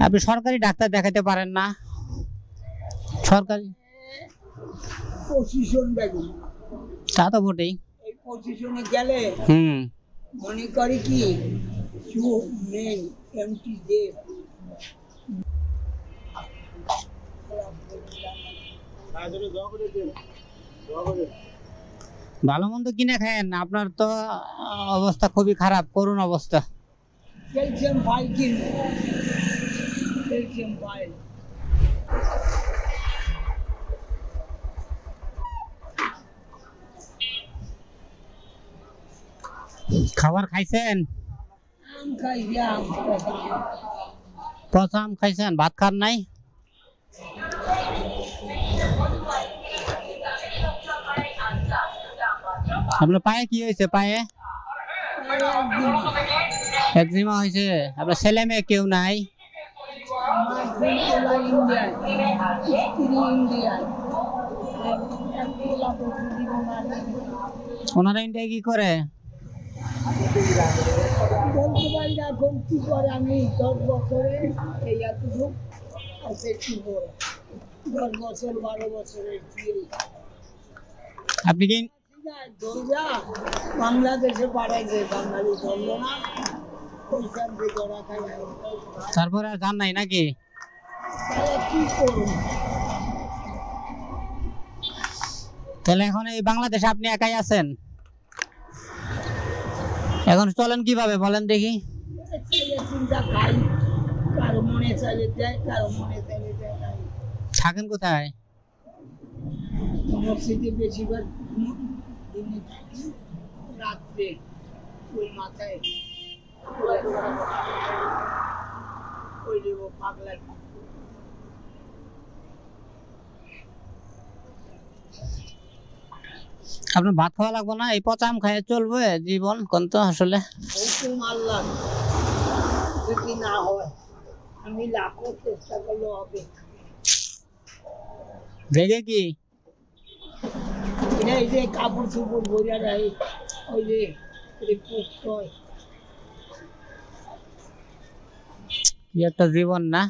আপনি সরকারি ডাক্তার দেখাতে পারেন না? সরকারি পজিশন ব্যাগি তা তো বটেই। এই পজিশনে গেলে মনে করে কি মেন এমটি যে ভালো মন্দ কিনে খায়েন, আপনার তো অবস্থা খুবই খারাপ, করুণ অবস্থা। ক্যালসিয়াম ফাইল কিনবো, ক্যালসিয়াম ফাইল। খাবার খাইছেন? আম খাইছি, আম পচা আম খাইছেন? ভাত খান নাই? আপনার পায়ে কি হয়েছে? পায়ে একজিমা হয়েছে। আপনার ছেলে মেয়ে কেউ নাই? ওনারা ইন্ডিয়া কি করে? বলতে পারি না এখন কি করে। আমি 10 বছরে এই এতটুকু আছে, কি করে 10 বছর 12 বছরের কি। আপনি কি বাংলাদেশে পাঠাইছে, বাঙালি ধরলো না, পয়সার বেতরা খাই। তারপরে আর যান নাই নাকি? কি করুন? তাহলে এখন এই বাংলাদেশে আপনি একাই আছেন? এখন চলেন কিভাবে বলেন দেখি? চিন্তা খাই, কারো মনে চাইলে দেয়, কারো মনে চাইলে দেয় নাই। থাকেন কোথায়? মসজিদে বেশিরভাগ দিনে থাকি, রাত্রে ওই মাথায় ওই দেব পাগলা। আপনার ভাত খাওয়া লাগবে না? এই পচা আম খাইয়ে চলবে জীবন কোন তো আসলে? আল্লাহ যদি না হয়, আমি লাখো চেষ্টা করলে হবে। দেখে কি এই যে কাপড় চোপড় বোঝা যায়, ওই যে পোস্ট হয়। কি একটা জীবন না?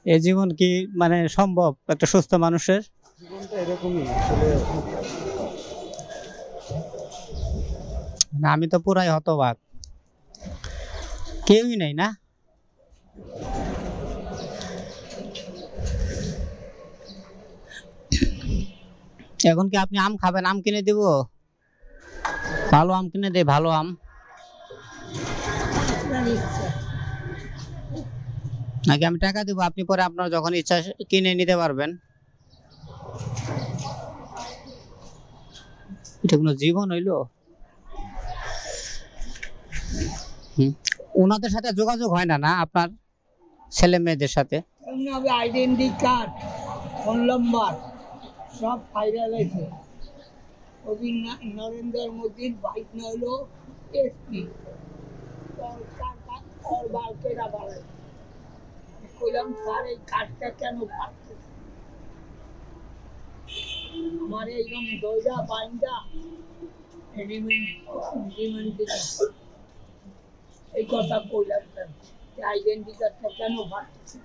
এই জীবন কি মানে সম্ভব একটা সুস্থ মানুষের? জীবনটা এরকমই আসলে। না, আমি তো পুরাই হতবাক, কেউই নাই না? এখন কি আপনি আম খাবেন? আম কিনে দিব, ভালো আম কিনে দে, ভালো আম। নাকি আমি টাকা দিব, আপনি পরে আপনার যখন ইচ্ছা কিনে নিতে পারবেন? এটা কোনো জীবন হইলো? ওনাদের সাথে যোগাযোগ হয় না না আপনার ছেলে মেয়েদের সাথে? আইডেন্টি কার্ড, ফোন নাম্বার সব ফাইনাল আছে। নরেন্দ্র মোদীর বাইক না হলো এসপি, ওর বালকেরা বাড়ায়। কইলাম স্যার এই কার্ডটা কেন পাচ্ছে? আমার এইরকম দইটা বাইন্দা এই কথা কইলাম, আইডেন্টি কার্ডটা কেন পাচ্ছে?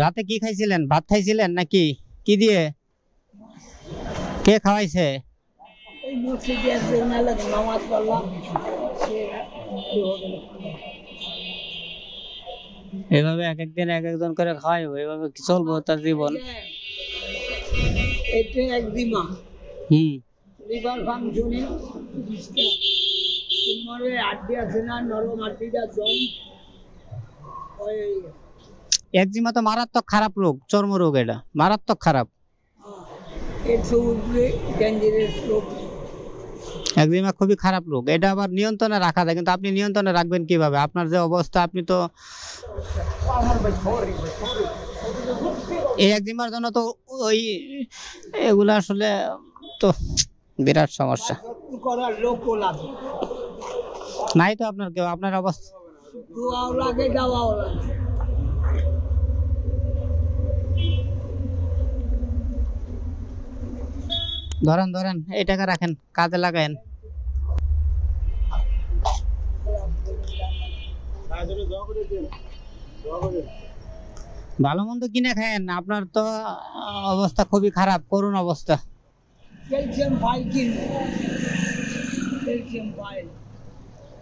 রাতে কি খাইছিলেন? ভাত খাইছিলেন নাকি? কি দিয়ে? কে খাওয়াইছে? এই মসজিদে একজন এলাকা নামাজ পড়লাম, এভাবে এক একদিন এক একজন করে খাওয়াই, এভাবে কি চলবো তার জীবন? এটা একদিমা লিভার ফাংশনে তোমার আড্ডি আছে না, নরম আড্ডিটা জয়েন্ট। একজিমা তো মারাত্মক খারাপ রোগ, চর্ম রোগ, এটা মারাত্মক খারাপ। একজিমা খুবই খারাপ রোগ, এটা আবার নিয়ন্ত্রণে রাখা যায়, কিন্তু আপনি নিয়ন্ত্রণে রাখবেন কিভাবে? আপনার যে অবস্থা, আপনি তো এই একজিমার জন্য তো ওই এগুলো আসলে তো বিরাট সমস্যা। করার লোকও লাগে নাই তো আপনার কেউ, আপনার অবস্থা দোয়াও লাগে, দাওয়াও লাগে। ধরেন ধরেন, এই টাকা রাখেন, কাজে লাগায়েন। ভালো মন্দ কিনে খায়েন, আপনার তো অবস্থা খুবই খারাপ, করুণ অবস্থা। ক্যালসিয়াম ফাইল কিনবো, ক্যালসিয়াম ফাইল